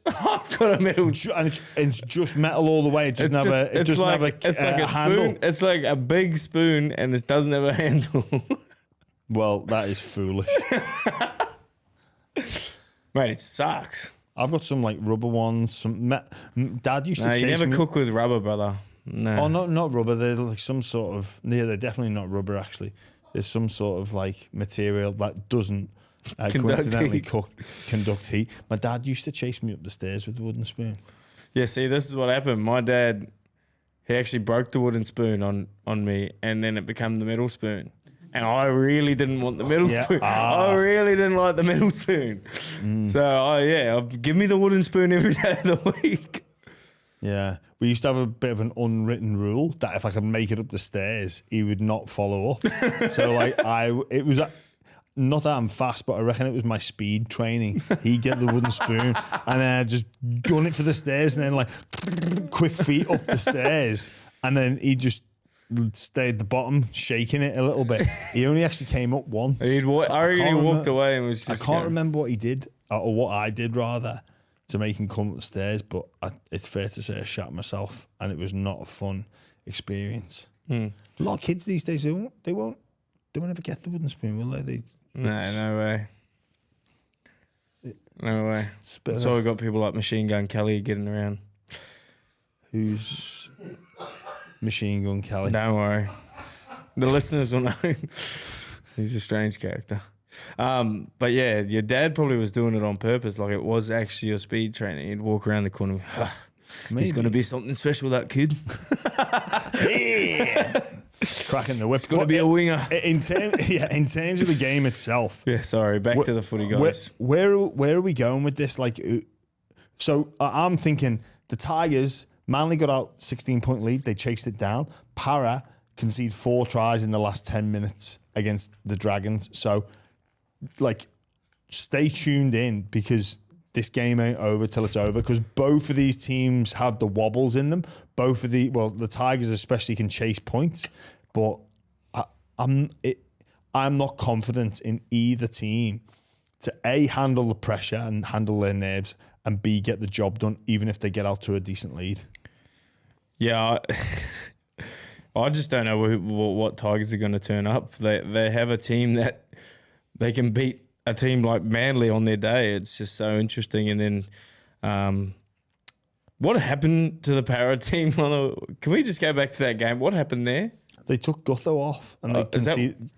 I've got a metal spoon. And it's just metal all the way. It doesn't have a handle. Spoon. It's like a big spoon and it doesn't have a handle. Well, that is foolish. Mate, it sucks. I've got some like rubber ones. Dad used to chase me. You never cook with rubber, brother. No. Oh, not rubber. They're like some sort of. Yeah, they're definitely not rubber. Actually, there's some sort of like material that doesn't coincidentally conduct heat. My dad used to chase me up the stairs with the wooden spoon. Yeah, see, this is what happened. My dad, he actually broke the wooden spoon on me, and then it became the metal spoon. And I really didn't want the metal spoon. I really didn't like the metal spoon. So, give me the wooden spoon every day of the week. Yeah. We used to have a bit of an unwritten rule that if I could make it up the stairs, he would not follow up. So, like, it was not that I'm fast, but I reckon it was my speed training. He'd get the wooden spoon and then I'd just gun it for the stairs and then, like, quick feet up the stairs. And then he'd just stay at the bottom, shaking it a little bit. He only actually came up once. I reckon he walked away and was just. I can't remember what he did, or what I did rather, to make him come up the stairs. But it's fair to say I shat myself, and it was not a fun experience. A lot of kids these days, they won't ever get the wooden spoon, will they? No way. No way. So we've got people like Machine Gun Kelly getting around. Who's Machine Gun Kelly? Don't worry. The listeners will know. He's a strange character. But yeah, your dad probably was doing it on purpose. Like it was actually your speed training. He'd walk around the corner. He's going to be something special, that kid. Yeah. Cracking the whip. It's going to be a winger. In terms of the game itself. Yeah, sorry. Back to the footy, guys. Where are we going with this? Like, so I'm thinking the Tigers, Manly got out 16-point lead. They chased it down. Para conceded 4 tries in the last 10 minutes against the Dragons. So, like, stay tuned in because this game ain't over till it's over because both of these teams have the wobbles in them. The Tigers especially can chase points, but I'm not confident in either team to A, handle the pressure and handle their nerves, and B, get the job done even if they get out to a decent lead. Yeah, I just don't know what Tigers are going to turn up. They have a team that they can beat a team like Manly on their day. It's just so interesting. And then what happened to the Para team? Can we just go back to that game? What happened there? They took Gutho off and they conceded.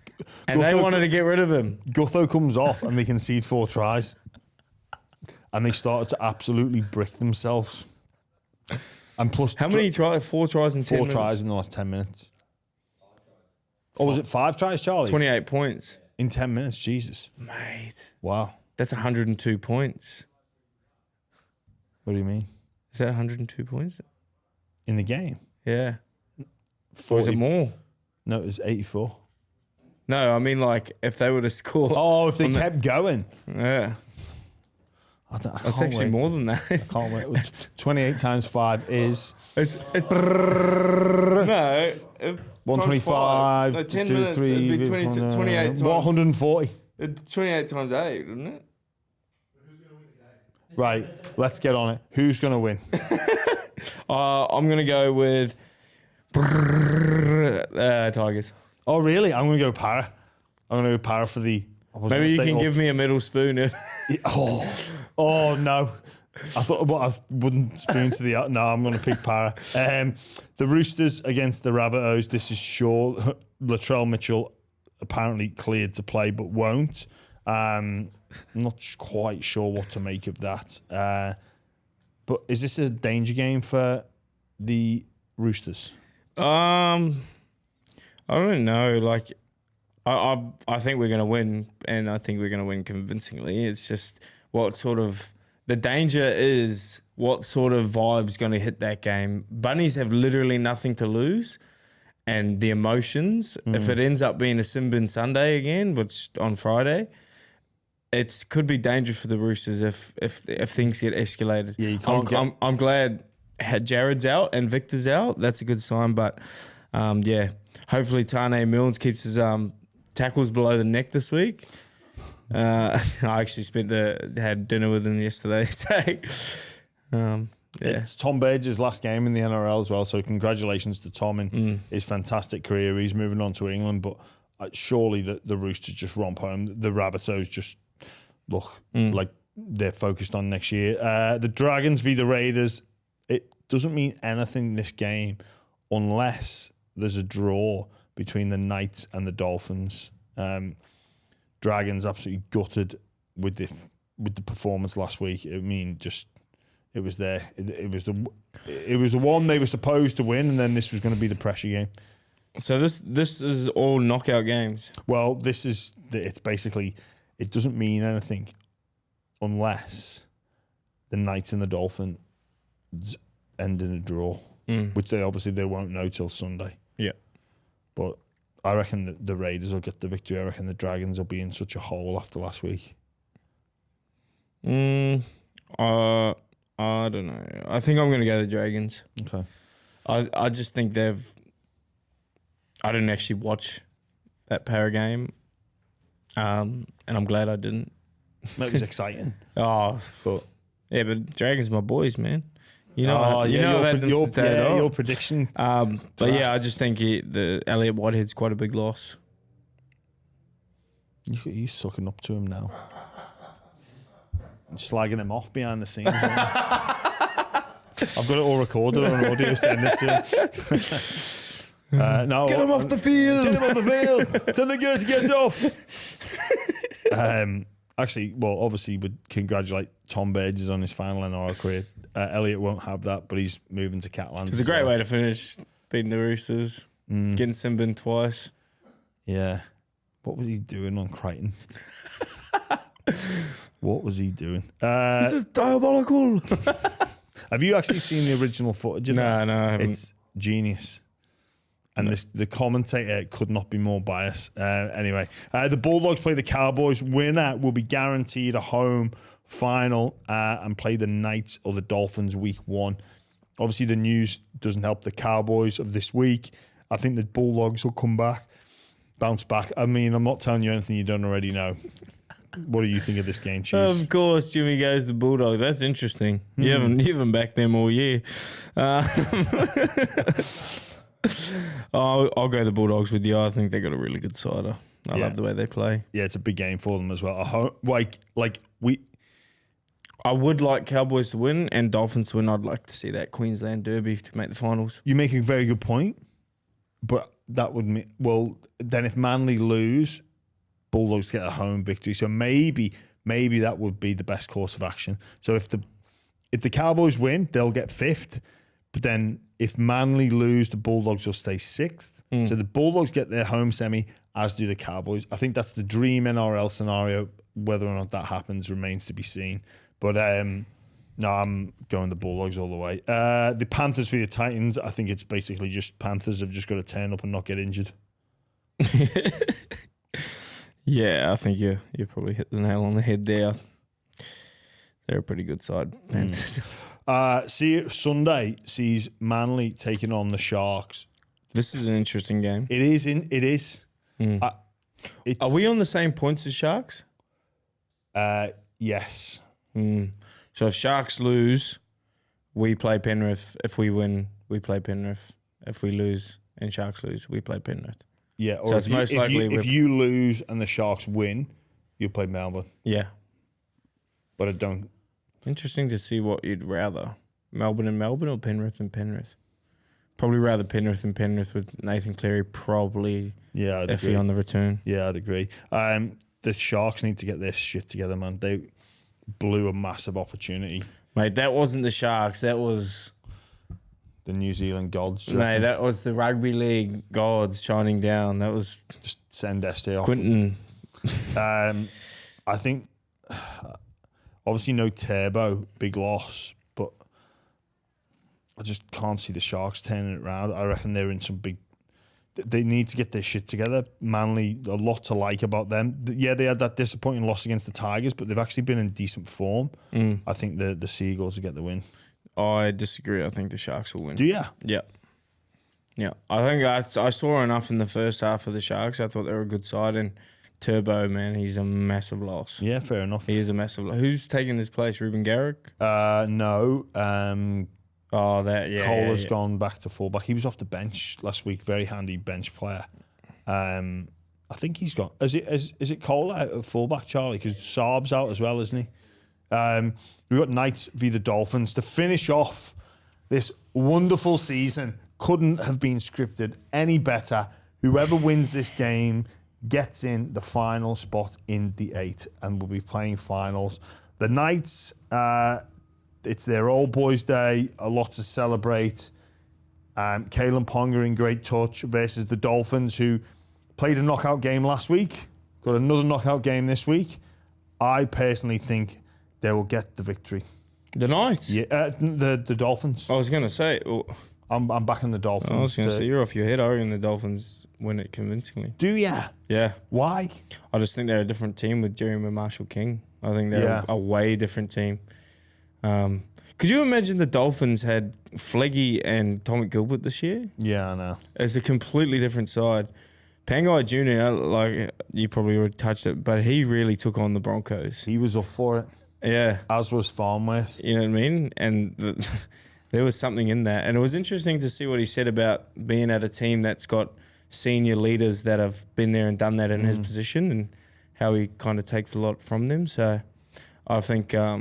And they wanted to get rid of him. Gutho comes off and they concede 4 tries. And they started to absolutely brick themselves. And plus, how many tries? 4 tries in 10 minutes? 4 tries in the last 10 minutes. Or was it 5 tries, Charlie? 28 points. In 10 minutes, Jesus. Mate. Wow. That's 102 points. What do you mean? Is that 102 points? In the game? Yeah. Or was it more? No, it was 84. No, I mean like if they would have scored. Oh, if they kept going. Yeah. I That's can't actually wait. more than that. I can't wait. 28 times 5 is... It's no. 125. No, 10 minutes. It'd be 28 times. 140. 28 times 8, wouldn't it? Right, let's get on it. Who's going to win? I'm going to go with Tigers. Oh, really? I'm going to go Para. I'm going to go Para for the... Maybe you can give me a middle spoon. Oh, no. I thought I wouldn't spoon to the... No, I'm going to pick Para. The Roosters against the Rabbitohs. This is sure. Latrell Mitchell apparently cleared to play but won't. I'm not quite sure what to make of that. But is this a danger game for the Roosters? I don't know. Like, I think we're going to win, and I think we're going to win convincingly. It's just what sort of the danger is. What sort of vibe's going to hit that game? Bunnies have literally nothing to lose, and the emotions. If it ends up being a Simbin Sunday again, which on Friday. It could be dangerous for the Roosters if things get escalated. Yeah, you can't I'm glad Jared's out and Victor's out. That's a good sign. But, hopefully Tane Milnes keeps his tackles below the neck this week. I actually had dinner with him yesterday. So, It's Tom Burge's last game in the NRL as well. So congratulations to Tom in his fantastic career. He's moving on to England. But surely the Roosters just romp home. The Rabbitohs just... look like they're focused on next year. The Dragons v the Raiders, it doesn't mean anything this game unless there's a draw between the Knights and the Dolphins. Dragons absolutely gutted with the performance last week. I mean, just it was there. It was the one they were supposed to win, and then this was going to be the pressure game. So this is all knockout games. Well, it's basically. It doesn't mean anything unless the Knights and the Dolphins end in a draw, which they won't know till Sunday. Yeah. But I reckon that the Raiders will get the victory. I reckon the Dragons will be in such a hole after last week. I don't know. I think I'm going to go the Dragons. Okay. I just think I didn't actually watch that Para game. And I'm glad I didn't. It was exciting. But Dragons are my boys, man. You know, your prediction. But yeah, I just think the Elliot Whitehead's quite a big loss. You sucking up to him now, slagging him off behind the scenes. I've got it all recorded on audio. Send it to him. No, Get him off the field. Get him off the field. Tell the girl to get off. Actually, well, obviously, we'd congratulate Tom Burgess on his final NRL career. Elliot won't have that, but he's moving to Catlands. It's a great way to finish, beating the Roosters, getting Simbin twice. Yeah. What was he doing on Crichton? What was he doing? This is diabolical. Have you actually seen the original footage of that? No, I haven't. It's genius. And the commentator could not be more biased. Anyway, the Bulldogs play the Cowboys. Winner will be guaranteed a home final and play the Knights or the Dolphins week 1. Obviously, the news doesn't help the Cowboys of this week. I think the Bulldogs will come back, bounce back. I mean, I'm not telling you anything you don't already know. What do you think of this game, Cheese? Of course, Jimmy goes the Bulldogs. That's interesting. You haven't backed them all year. I'll go the Bulldogs with you. I think they got a really good side. I love the way they play. Yeah, it's a big game for them as well. I would like Cowboys to win and Dolphins to win. I'd like to see that Queensland Derby to make the finals. You make a very good point, but that would mean, well, then if Manly lose, Bulldogs get a home victory. So maybe that would be the best course of action. So if the Cowboys win, they'll get 5th. But then if Manly lose, the Bulldogs will stay 6th. So the Bulldogs get their home semi, as do the Cowboys. I think that's the dream NRL scenario. Whether or not that happens remains to be seen. But No, I'm going the Bulldogs all the way. The Panthers for the Titans, I think it's basically just Panthers have just got to turn up and not get injured. Yeah, I think you probably hit the nail on the head there. They're a pretty good side, Panthers. Sunday sees Manly taking on the Sharks. This is an interesting game. It is. Are we on the same points as Sharks? Yes. So if Sharks lose, we play Penrith. If we win, we play Penrith. If we lose and Sharks lose, we play Penrith. Yeah. Or so it's most likely if you lose and the Sharks win, you play Melbourne. Yeah. But I don't. Interesting to see what you'd rather, Melbourne and Melbourne or Penrith and Penrith. Probably rather Penrith and Penrith with Nathan Cleary probably iffy on the return. Yeah, I'd agree. The Sharks need to get their shit together, man. They blew a massive opportunity. Mate, that wasn't the Sharks. That was the New Zealand gods. Mate, that was the rugby league gods shining down. That was just send Este off. Quinton. I think obviously no Turbo, big loss, but I just can't see the Sharks turning it around. I reckon they're in some big. They need to get their shit together. Manly, a lot to like about them. Yeah, they had that disappointing loss against the Tigers, but they've actually been in decent form. I think the Seagulls will get the win. I disagree. I think the Sharks will win. Do you? Yeah. Yeah. I think I saw enough in the first half of the Sharks. I thought they were a good side. And Turbo, man, he's a massive loss. Yeah, fair enough. He is a massive loss. Who's taking his place? Ruben Garrick? No. Cole has gone back to fullback. He was off the bench last week. Very handy bench player. I think he's gone. Is it Cole out at fullback, Charlie? Because Saab's out as well, isn't he? We've got Knights v the Dolphins to finish off this wonderful season. Couldn't have been scripted any better. Whoever wins this game gets in the final spot in the 8 and will be playing finals. The Knights, it's their old boys' day, a lot to celebrate. Kalen Ponga in great touch versus the Dolphins, who played a knockout game last week, got another knockout game this week. I personally think they will get the victory. The Knights? Yeah, the Dolphins. I was going to say... I'm backing the Dolphins. I was going to say, you're off your head. I reckon the Dolphins win it convincingly. Do ya? Yeah. Why? I just think they're a different team with Jeremy Marshall King. I think they're a way different team. Could you imagine the Dolphins had Fleggy and Tommy Gilbert this year? Yeah, I know. It's a completely different side. Pangai Jr., like you probably already touched it, but he really took on the Broncos. He was up for it. Yeah. As was Farnworth. You know what I mean? And there was something in that. And it was interesting to see what he said about being at a team that's got senior leaders that have been there and done that in his position, and how he kind of takes a lot from them. So I think I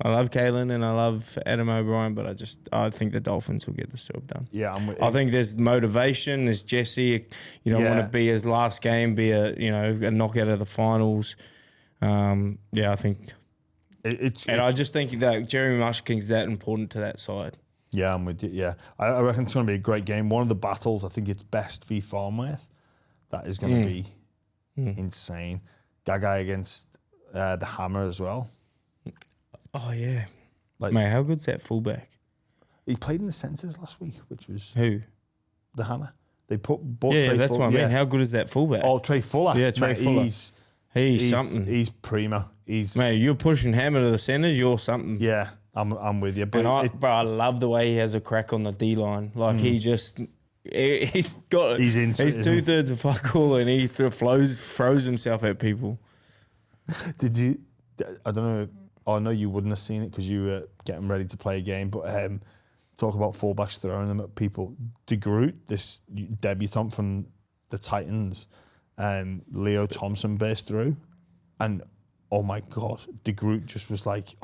love Kalen and I love Adam O'Brien, but I think the Dolphins will get the job done. Yeah, I think there's motivation. There's Jesse. You don't want to be his last game, be a knockout of the finals. I think. I just think that Jeremy Marshall King's that important to that side. Yeah, I'm with you. Yeah, I reckon it's going to be a great game. One of the battles, I think it's Best v Farnworth. That is going to be insane. Gagai against the Hammer as well. Oh yeah, mate, how good's that fullback? He played in the centres last week, which was who? The Hammer. They bought Trey that's Fuller. what I mean. How good is that fullback? Oh, Trey Fuller. Yeah, Trey Fuller. He's something. He's primo. Mate, you're pushing Hammer to the centres. You're something. Yeah, I'm with you. But I love the way he has a crack on the D line. Like he's into he's 2/3 of fuck all, and he throws himself at people. Did you? I don't know. I know you wouldn't have seen it because you were getting ready to play a game. But talk about fullbacks throwing them at people. De Groot, this debutant from the Titans. Leo Thompson burst through, and oh my god, De Groot just was like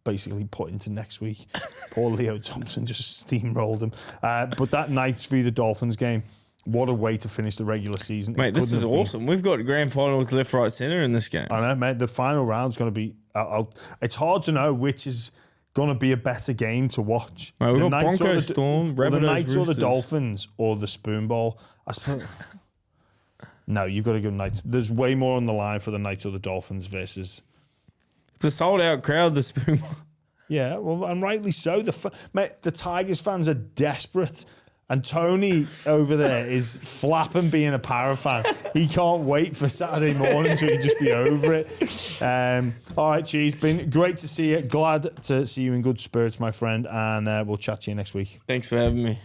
basically put into next week. Poor Leo Thompson just steamrolled him. But that Knights v the Dolphins game, what a way to finish the regular season. Mate, this is awesome. We've got grand finals left, right, centre in this game. I know, mate. The final round's going to be... it's hard to know which is going to be a better game to watch. Mate, we've got Broncos, Storm, Rabbitohs, the Knights Roosters. or the Dolphins or the Spoon Bowl. I suppose... No, you've got to go Knights. There's way more on the line for the Knights or the Dolphins versus the sold out crowd, the Spoon. Yeah, well, and rightly so. Mate, the Tigers fans are desperate. And Tony over there is flapping being a Para fan. He can't wait for Saturday morning so he can just be over it. All right, Cheese, been great to see you. Glad to see you in good spirits, my friend. And we'll chat to you next week. Thanks for having me.